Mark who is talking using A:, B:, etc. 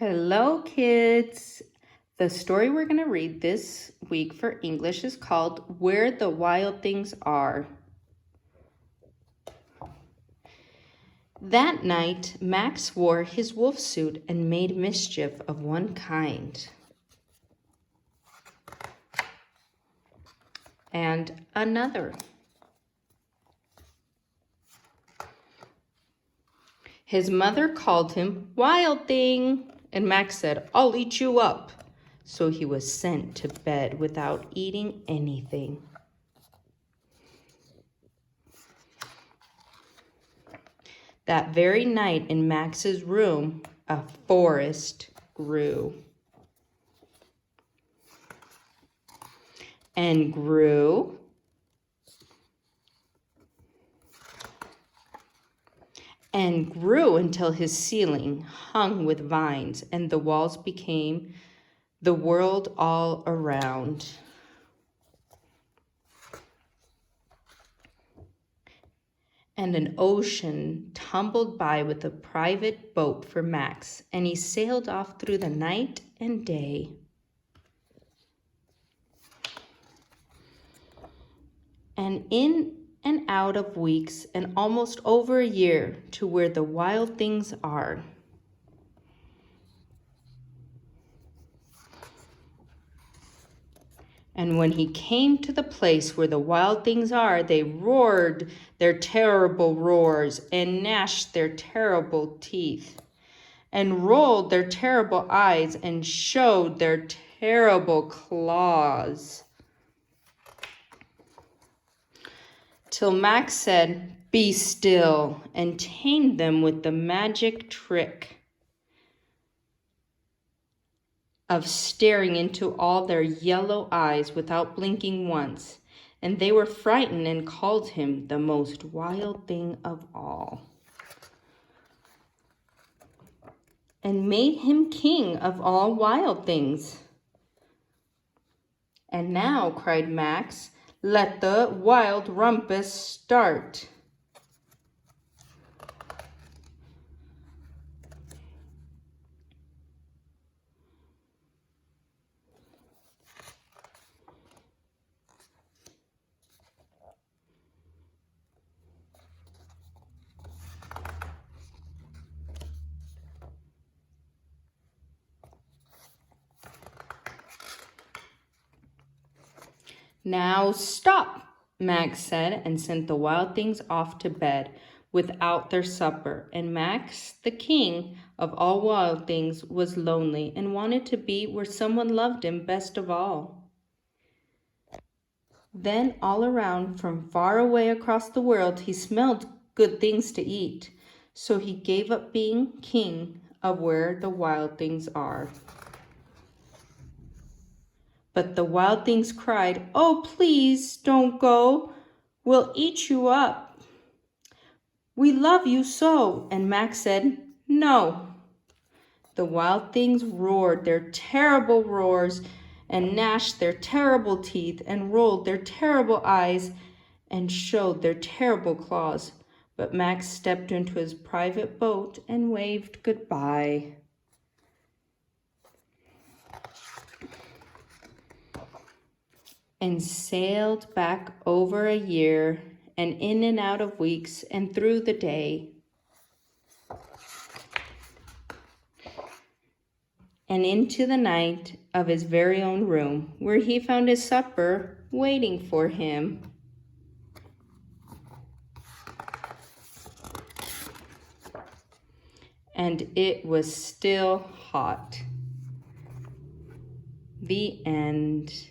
A: Hello, kids. The story we're going to read this week for English is called Where the Wild Things Are. That night, Max wore his wolf suit and made mischief of one kind and another. His mother called him Wild Thing, and Max said, "I'll eat you up." So he was sent to bed without eating anything. That very night in Max's room, a forest grew. And grew. And grew until his ceiling hung with vines and the walls became the world all around. And an ocean tumbled by with a private boat for Max, and he sailed off through the night and day. And in and out of weeks and almost over a year to where the wild things are. And when he came to the place where the wild things are, they roared their terrible roars and gnashed their terrible teeth and rolled their terrible eyes and showed their terrible claws. Till Max said, "Be still," and tamed them with the magic trick of staring into all their yellow eyes without blinking once, and they were frightened and called him the most wild thing of all, and made him king of all wild things. "And now," cried Max, "let the wild rumpus start." "Now stop," Max said, and sent the wild things off to bed without their supper. And Max, the king of all wild things, was lonely and wanted to be where someone loved him best of all. Then all around, from far away across the world, he smelled good things to eat. So he gave up being king of where the wild things are. But the wild things cried, "Oh, please don't go. We'll eat you up. We love you so." And Max said, "No." The wild things roared their terrible roars and gnashed their terrible teeth and rolled their terrible eyes and showed their terrible claws. But Max stepped into his private boat and waved goodbye. And sailed back over a year and in and out of weeks and through the day. And into the night of his very own room, where he found his supper waiting for him. And it was still hot. The end.